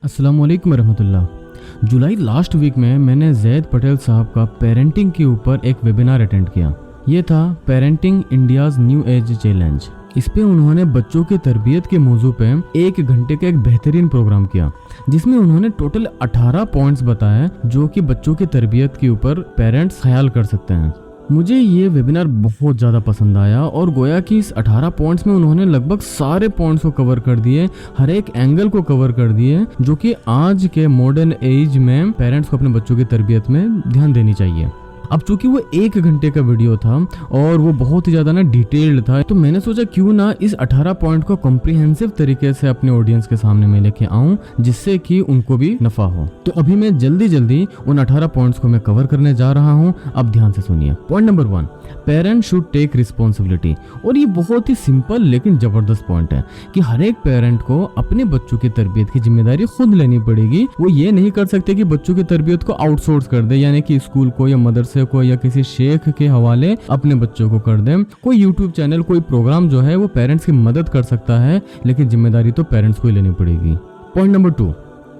अस्सलाम वालेकुम रहमतुल्लाह। जुलाई लास्ट वीक में मैंने जैद पटेल साहब का पेरेंटिंग के ऊपर एक वेबिनार अटेंड किया। ये था parenting India's new age challenge. इस पे उन्होंने बच्चों की तरबियत के मौजू पे 1 घंटे का एक बेहतरीन प्रोग्राम किया, जिसमें उन्होंने टोटल 18 पॉइंट्स बताए जो कि बच्चों की तरबियत के ऊपर पेरेंट्स ख्याल कर सकते हैं। मुझे ये वेबिनार बहुत ज़्यादा पसंद आया और गोया कि इस 18 पॉइंट्स में उन्होंने लगभग सारे पॉइंट्स को कवर कर दिए, हर एक एंगल को कवर कर दिए जो कि आज के मॉडर्न एज में पेरेंट्स को अपने बच्चों की तरबियत में ध्यान देनी चाहिए। अब चूंकि वो 1 घंटे का वीडियो था और वो बहुत ही ज़्यादा डिटेल्ड था, तो मैंने सोचा क्यों ना इस 18 पॉइंट को कॉम्प्रिहेंसिव तरीके से अपने ऑडियंस के सामने मैं लेके आऊं, जिससे कि उनको भी नफा हो। तो अभी मैं जल्दी उन 18 पॉइंट्स को मैं कवर करने जा रहा हूं। अब ध्यान से सुनिए। Point number 1, parent should take responsibility. और ये बहुत ही सिंपल लेकिन जबरदस्त पॉइंट है कि हर एक पेरेंट को अपने बच्चों की तरबियत की जिम्मेदारी खुद लेनी पड़ेगी। वो ये नहीं कर सकते कि बच्चों की तरबियत को आउटसोर्स कर दे, यानी कि स्कूल को या मदरसे को या किसी शेख के हवाले अपने बच्चों को कर दे। कोई यूट्यूब चैनल, कोई प्रोग्राम जो है वो पेरेंट्स की मदद कर सकता है, लेकिन जिम्मेदारी तो पेरेंट्स को ही लेनी पड़ेगी। Point number 2,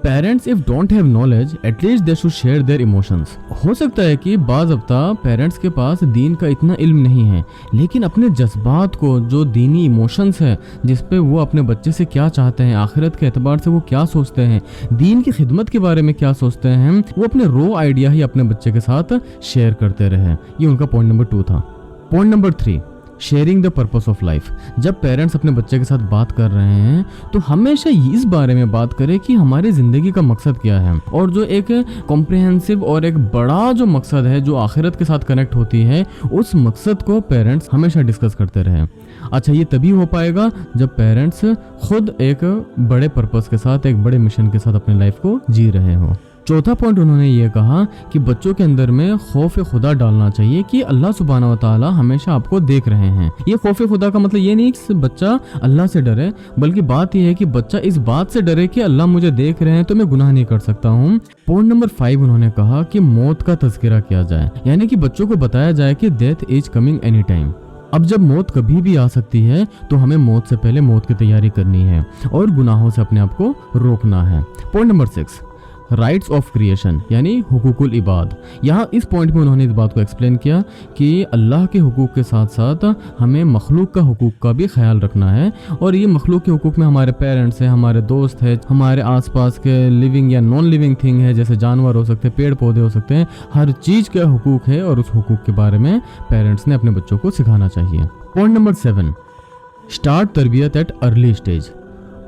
parents if don't have knowledge at least they should share their emotions. हो सकता है कि बाज़ अफ्ता पेरेंट्स के पास दीन का इतना इल्म नहीं है, लेकिन अपने जज्बात को, जो दीनी इमोशंस है जिस पे वो अपने बच्चे से क्या चाहते हैं, आखिरत के एतबार से वो क्या सोचते हैं, दीन की खिदमत के बारे में क्या सोचते हैं, वो अपने रॉ आइडिया ही अपने बच्चे के साथ शेयर करते रहे। ये उनका पॉइंट नंबर 2 था। Point number 3, sharing the purpose of life. जब पेरेंट्स अपने बच्चे के साथ बात कर रहे हैं तो हमेशा इस बारे में बात करें कि हमारी ज़िंदगी का मकसद क्या है, और जो एक कॉम्प्रिहेंसिव और एक बड़ा जो मकसद है जो आखिरत के साथ कनेक्ट होती है, उस मकसद को पेरेंट्स हमेशा डिस्कस करते रहें। अच्छा, ये तभी हो पाएगा जब पेरेंट्स खुद एक बड़े पर्पस के साथ, एक बड़े मिशन के साथ अपनी लाइफ को जी रहे हो। चौथा पॉइंट उन्होंने ये कहा कि बच्चों के अंदर में खौफ खुदा डालना चाहिए कि अल्लाह सुब्हानहू व तआला हमेशा आपको देख रहे हैं। ये खौफ खुदा का मतलब ये नहीं कि बच्चा अल्लाह से डरे, बल्कि बात यह है कि बच्चा इस बात से डरे कि अल्लाह मुझे देख रहे हैं तो मैं गुनाह नहीं कर सकता हूँ। पॉइंट नंबर 5 उन्होंने कहा कि मौत का तज़किरा किया जाए, यानी कि बच्चों को बताया जाए कि death is coming any time. अब जब मौत कभी भी आ सकती है तो हमें मौत से पहले मौत की तैयारी करनी है और गुनाहों से अपने आप को रोकना है। Point number 6, rights of creation, यानी हुकूकुल इबाद। यहाँ इस पॉइंट में उन्होंने इस बात को एक्सप्लेन किया कि अल्लाह के हुकूक के साथ साथ हमें मखलूक का हुकूक का भी ख्याल रखना है, और ये मखलूक के हुकूक में हमारे पेरेंट्स हैं, हमारे दोस्त हैं, हमारे आसपास के लिविंग या नॉन लिविंग थिंग है, जैसे जानवर हो सकते हैं, पेड़ पौधे हो सकते हैं, हर चीज़ का हुकूक है और उस हुकूक के बारे में पेरेंट्स ने अपने बच्चों को सिखाना चाहिए। पॉइंट नंबर 7, स्टार्ट तरबियत एट अर्ली स्टेज।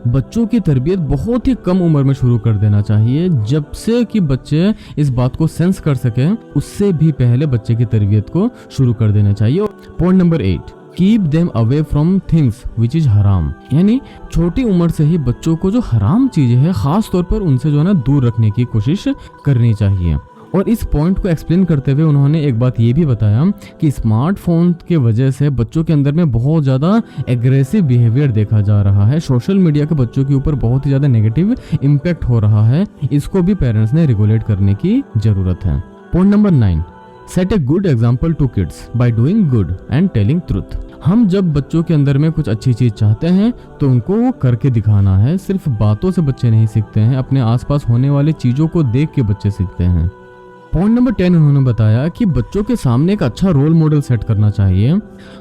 बच्चों की तरबियत बहुत ही कम उम्र में शुरू कर देना चाहिए, जब से कि बच्चे इस बात को सेंस कर सके, उससे भी पहले बच्चे की तरबियत को शुरू कर देना चाहिए। Point number 8, keep them away from things which is हराम, यानी छोटी उम्र से ही बच्चों को जो हराम चीज़ें हैं खास तौर पर उनसे जो है ना दूर रखने की कोशिश करनी चाहिए। और इस पॉइंट को एक्सप्लेन करते हुए उन्होंने एक बात ये भी बताया कि स्मार्टफोन की वजह से बच्चों के अंदर में बहुत ज़्यादा एग्रेसिव बिहेवियर देखा जा रहा है, सोशल मीडिया के बच्चों के ऊपर बहुत ही ज़्यादा नेगेटिव इम्पैक्ट हो रहा है। इसको भी पेरेंट्स ने रेगुलेट करने की ज़रूरत है। Point number 9, set a good example to kids by doing good and telling truth. हम जब बच्चों के अंदर में कुछ अच्छी चीज़ चाहते हैं तो उनको वो करके दिखाना है। सिर्फ बातों से बच्चे नहीं सीखते हैं, अपने आसपास होने वाली चीज़ों को देख के बच्चे सीखते हैं। पॉइंट नंबर 10 उन्होंने बताया कि बच्चों के सामने एक अच्छा रोल मॉडल सेट करना चाहिए,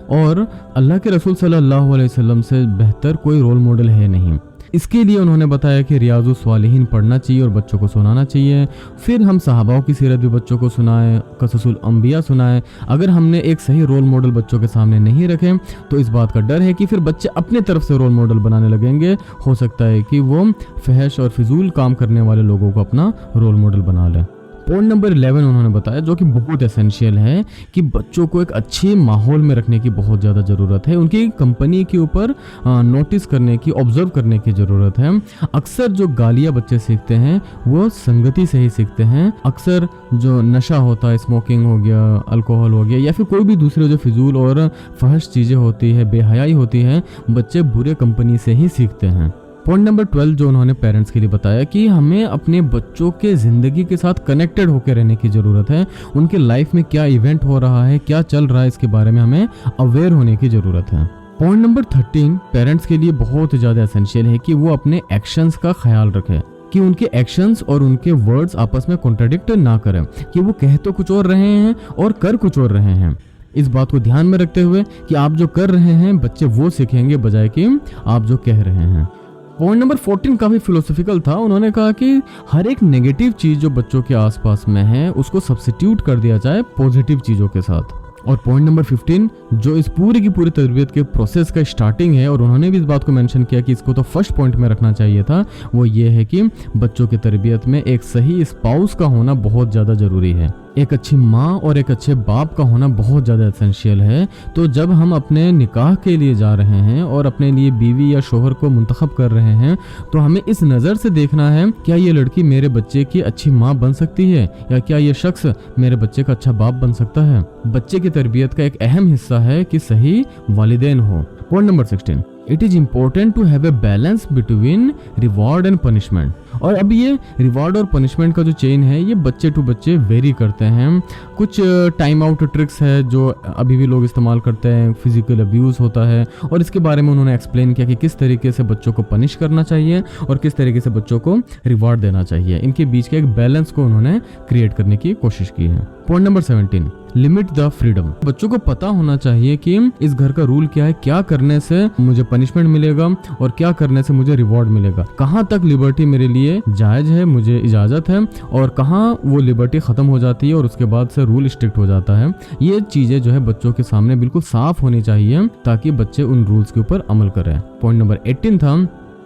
और अल्लाह के रसूल सल्लल्लाहु अलैहि वसल्लम से बेहतर कोई रोल मॉडल है नहीं। इसके लिए उन्होंने बताया कि रियाजुस सालिहीन पढ़ना चाहिए और बच्चों को सुनाना चाहिए। फिर हम सहाबाओं की सीरत भी बच्चों को सुनाएं, क़ससुल अंबिया सुनाएं। अगर हमने एक सही रोल मॉडल बच्चों के सामने नहीं रखे तो इस बात का डर है कि फिर बच्चे अपने तरफ से रोल मॉडल बनाने लगेंगे। हो सकता है कि वो फहश और फिजूल काम करने वाले लोगों को अपना रोल मॉडल बना लें। पॉइंट नंबर 11 उन्होंने बताया, जो कि बहुत एसेंशियल है, कि बच्चों को एक अच्छे माहौल में रखने की बहुत ज़्यादा ज़रूरत है। उनकी कंपनी के ऊपर नोटिस करने की, ऑब्जर्व करने की ज़रूरत है। अक्सर जो गालियाँ बच्चे सीखते हैं वो संगति से ही सीखते हैं। अक्सर जो नशा होता है, स्मोकिंग हो गया, अल्कोहल हो गया, या फिर कोई भी दूसरे जो फिजूल और फहश चीज़ें होती है, बेहयाई होती है, बच्चे बुरे कंपनी से ही सीखते हैं। पॉइंट नंबर 12 जो उन्होंने पेरेंट्स के लिए बताया कि हमें अपने बच्चों के ज़िंदगी के साथ कनेक्टेड होकर रहने की ज़रूरत है। उनके लाइफ में क्या इवेंट हो रहा है, क्या चल रहा है, इसके बारे में हमें अवेयर होने की ज़रूरत है। पॉइंट नंबर 13 पेरेंट्स के लिए बहुत ज़्यादा एसेंशियल है कि वो अपने एक्शंस का ख्याल रखें। कि उनके एक्शंस और उनके वर्ड्स आपस में कॉन्ट्राडिक्ट ना करें, कि वो कह तो कुछ और रहे हैं और कर कुछ और रहे हैं। इस बात को ध्यान में रखते हुए कि आप जो कर रहे हैं बच्चे वो सीखेंगे बजाय कि आप जो कह रहे हैं। पॉइंट नंबर 14 काफी फिलोसॉफिकल था। उन्होंने कहा कि हर एक नेगेटिव चीज जो बच्चों के आसपास में है उसको सब्स्टिट्यूट कर दिया जाए पॉजिटिव चीजों के साथ। और पॉइंट नंबर 15 जो इस पूरी की पूरी तरबियत के प्रोसेस का स्टार्टिंग है, और उन्होंने भी इस बात को मेंशन किया कि इसको तो फर्स्ट पॉइंट में रखना चाहिए था, वो ये है कि बच्चों की तरबियत में एक सही स्पाउस का होना बहुत ज़्यादा ज़रूरी है। एक अच्छी माँ और एक अच्छे बाप का होना बहुत ज़्यादा एसेंशियल है। तो जब हम अपने निकाह के लिए जा रहे हैं और अपने लिए बीवी या शोहर को मुंतखब कर रहे हैं तो हमें इस नज़र से देखना है, क्या ये लड़की मेरे बच्चे की अच्छी माँ बन सकती है या क्या ये शख्स मेरे बच्चे का अच्छा बाप बन सकता है। बच्चे की तरबियत का एक अहम हिस्सा है कि सही वालिदैन हो। Point number 16, it is important to have a balance between reward and punishment. और अब ये रिवॉर्ड और पनिशमेंट का जो चेन है ये बच्चे टू बच्चे वेरी करते हैं। कुछ टाइम आउट ट्रिक्स है जो अभी भी लोग इस्तेमाल करते हैं, फिजिकल अब्यूज़ होता है, और इसके बारे में उन्होंने एक्सप्लेन किया कि किस तरीके से बच्चों को पनिश करना चाहिए और किस तरीके से बच्चों को रिवॉर्ड देना चाहिए। इनके बीच के एक बैलेंस को उन्होंने क्रिएट करने की कोशिश की है। Point number 17, limit the freedom. बच्चों को पता होना चाहिए कि इस घर का रूल क्या है, क्या करने से मुझे पनिशमेंट मिलेगा और क्या करने से मुझे रिवॉर्ड मिलेगा, कहाँ तक लिबर्टी मेरे लिए जायज है, मुझे इजाजत है, और कहाँ वो लिबर्टी खत्म हो जाती है और उसके बाद से रूल स्ट्रिक्ट हो जाता है। ये चीजें जो है बच्चों के सामने बिल्कुल साफ होनी चाहिए ताकि बच्चे उन रूल्स के ऊपर अमल करें। पॉइंट नंबर 18 था,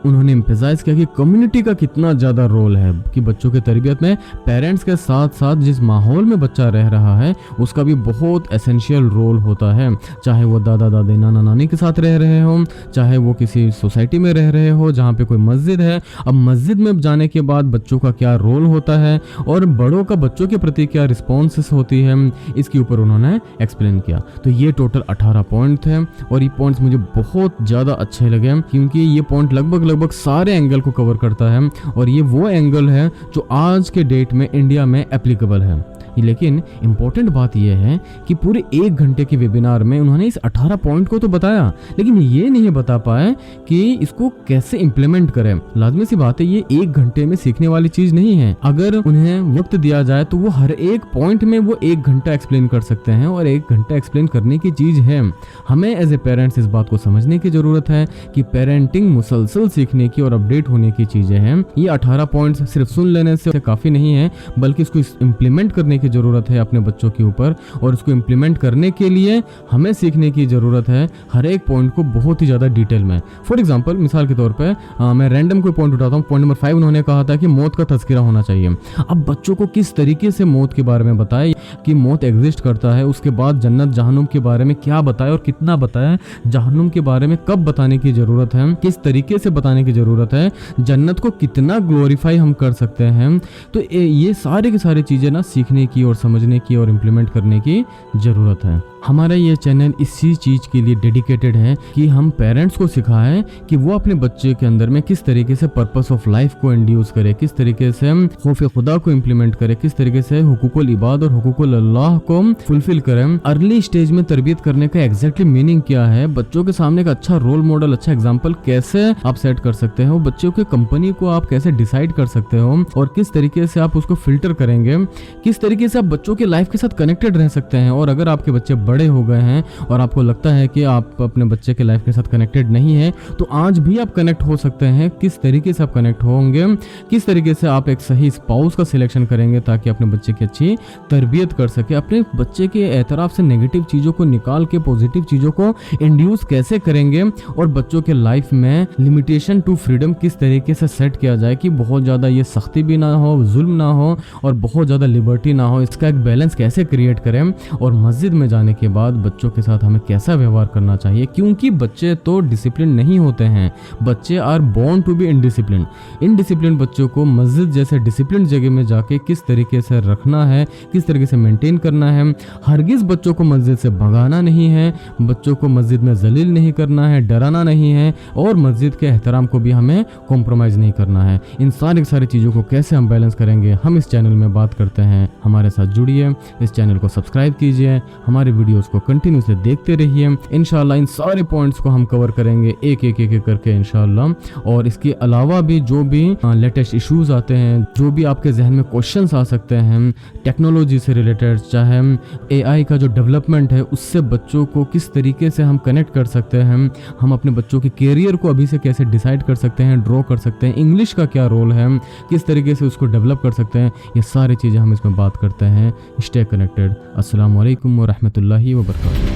उन्होंने एम्फेसाइज किया कि कम्युनिटी का कितना ज़्यादा रोल है कि बच्चों की तरबियत में पेरेंट्स के साथ साथ जिस माहौल में बच्चा रह रहा है उसका भी बहुत एसेंशियल रोल होता है। चाहे वो दादा दादी नाना नानी के साथ रह रहे हो, चाहे वो किसी सोसाइटी में रह रहे हो जहाँ पे कोई मस्जिद है। अब मस्जिद में जाने के बाद बच्चों का क्या रोल होता है और बड़ों का बच्चों के प्रति क्या रिस्पॉन्सेस होती है, इसके ऊपर उन्होंने एक्सप्लेन किया। तो ये टोटल 18 पॉइंट थे और ये पॉइंट्स मुझे बहुत ज़्यादा अच्छे लगे क्योंकि ये पॉइंट लगभग सारे एंगल को कवर करता है और ये वो एंगल है जो आज के डेट में इंडिया में एप्लीकेबल है। लेकिन इम्पोर्टेंट बात यह है कि पूरे 1 घंटे के वेबिनार में उन्होंने इस 18 पॉइंट को तो बताया, लेकिन ये नहीं बता पाए कि इसको कैसे इम्प्लीमेंट करें। लाजमी सी बात है, ये 1 घंटे में सीखने वाली चीज नहीं है। अगर उन्हें वक्त दिया जाए तो वो हर एक पॉइंट में वो 1 घंटा एक्सप्लेन कर सकते हैं और 1 घंटा एक्सप्लेन करने की चीज है। हमें एज ए पेरेंट्स इस बात को समझने की जरूरत है कि पेरेंटिंग मुसलसल सीखने की और अपडेट होने की चीजें हैं। ये 18 पॉइंट्स सिर्फ सुन लेने से काफी नहीं है, बल्कि इसको इम्प्लीमेंट करने की जरूरत है अपने बच्चों के ऊपर, और इसको इम्प्लीमेंट करने के लिए हमें सीखने की जरूरत है हर एक पॉइंट को बहुत ही ज्यादा डिटेल में। फॉर एग्जांपल, मिसाल के तौर पे मैं रैंडम कोई पॉइंट उठाता हूँ। पॉइंट नंबर 5 उन्होंने कहा था कि मौत का तज़किरा होना चाहिए। अब बच्चों को किस तरीके से मौत के बारे में बताए कि मौत एग्जिस्ट करता है, उसके बाद जन्नत जहन्नुम के बारे में क्या बताए और कितना बताए, जहन्नुम के बारे में कब बताने की जरूरत है, किस तरीके से बताने की जरूरत है, जन्नत को कितना ग्लोरीफाई हम कर सकते हैं। तो ये सारी की सारी चीजें ना सीखने की और समझने की और इम्प्लीमेंट करने की ज़रूरत है। हमारा ये चैनल इसी चीज़ के लिए डेडिकेटेड है कि हम पेरेंट्स को सिखाएं कि वो अपने बच्चे के अंदर में किस तरीके से पर्पस ऑफ लाइफ को इंड्यूस करे, किस तरीके से खौफ खुदा को इम्प्लीमेंट करे, किस तरीके से हुकूकुल इबाद और हुकूकुल अल्लाह को फुलफिल करें। अर्ली स्टेज में तरबियत करने का एग्जैक्टली मीनिंग क्या है, बच्चों के सामने एक अच्छा रोल मॉडल, अच्छा एग्जाम्पल कैसे आप सेट कर सकते हो, बच्चों के कंपनी को आप कैसे डिसाइड कर सकते हो और किस तरीके से आप उसको फिल्टर करेंगे, किस तरीके से आप बच्चों के लाइफ के साथ कनेक्टेड रह सकते हैं। और अगर आपके बच्चे बड़े हो गए हैं और आपको लगता है कि आप अपने बच्चे के लाइफ के साथ कनेक्टेड नहीं है, तो आज भी आप कनेक्ट हो सकते हैं। किस तरीके से आप कनेक्ट होंगे, किस तरीके से आप एक सही स्पाउस का सिलेक्शन करेंगे ताकि अपने बच्चे की अच्छी तरबियत कर सके, अपने बच्चे के एतराफ से नेगेटिव चीज़ों को निकाल के पॉजिटिव चीज़ों को इंड्यूस कैसे करेंगे, और बच्चों के लाइफ में लिमिटेशन टू फ्रीडम किस तरीके से सेट किया जाए कि बहुत ज़्यादा ये सख्ती भी ना हो, जुल्म ना हो और बहुत ज़्यादा लिबर्टी ना हो। इसका एक बैलेंस कैसे क्रिएट करें, और मस्जिद में जाने के बाद बच्चों के साथ हमें कैसा व्यवहार करना चाहिए, क्योंकि बच्चे तो डिसिप्लिन नहीं होते हैं, बच्चे are born to be indiscipline. Indiscipline बच्चों को मस्जिद जैसे डिसिप्लिन जगह में जाके किस तरीके से रखना है, किस तरीके से मेंटेन करना है। हरगिज बच्चों को मस्जिद से भगाना नहीं है, बच्चों को मस्जिद में जलील नहीं करना है, डराना नहीं है, और मस्जिद के एहतराम को भी हमें कॉम्प्रोमाइज़ नहीं करना है। इन सारी चीज़ों को कैसे हम बैलेंस करेंगे, हम इस चैनल में बात करते हैं। हमारे हमारे साथ जुड़िए, इस चैनल को सब्सक्राइब कीजिए, हमारे वीडियोस को कंटिन्यूसली देखते रहिए। इंशाल्लाह इन सारे पॉइंट्स को हम कवर करेंगे एक एक एक एक करके इंशाल्लाह। और इसके अलावा भी जो भी लेटेस्ट इश्यूज आते हैं, जो भी आपके जहन में क्वेश्चंस आ सकते हैं टेक्नोलॉजी से रिलेटेड, चाहे AI का जो डेवलपमेंट है उससे बच्चों को किस तरीके से हम कनेक्ट कर सकते हैं, हम अपने बच्चों के कैरियर को अभी से कैसे डिसाइड कर सकते हैं, ड्रॉ कर सकते हैं, इंग्लिश का क्या रोल है, किस तरीके से उसको डेवलप कर सकते हैं, ये सारी चीज़ें हम इसमें बात करते हैं। Stay connected. अस्सलाम वालेकुम व रहमतुल्लाहि व बरकातहू।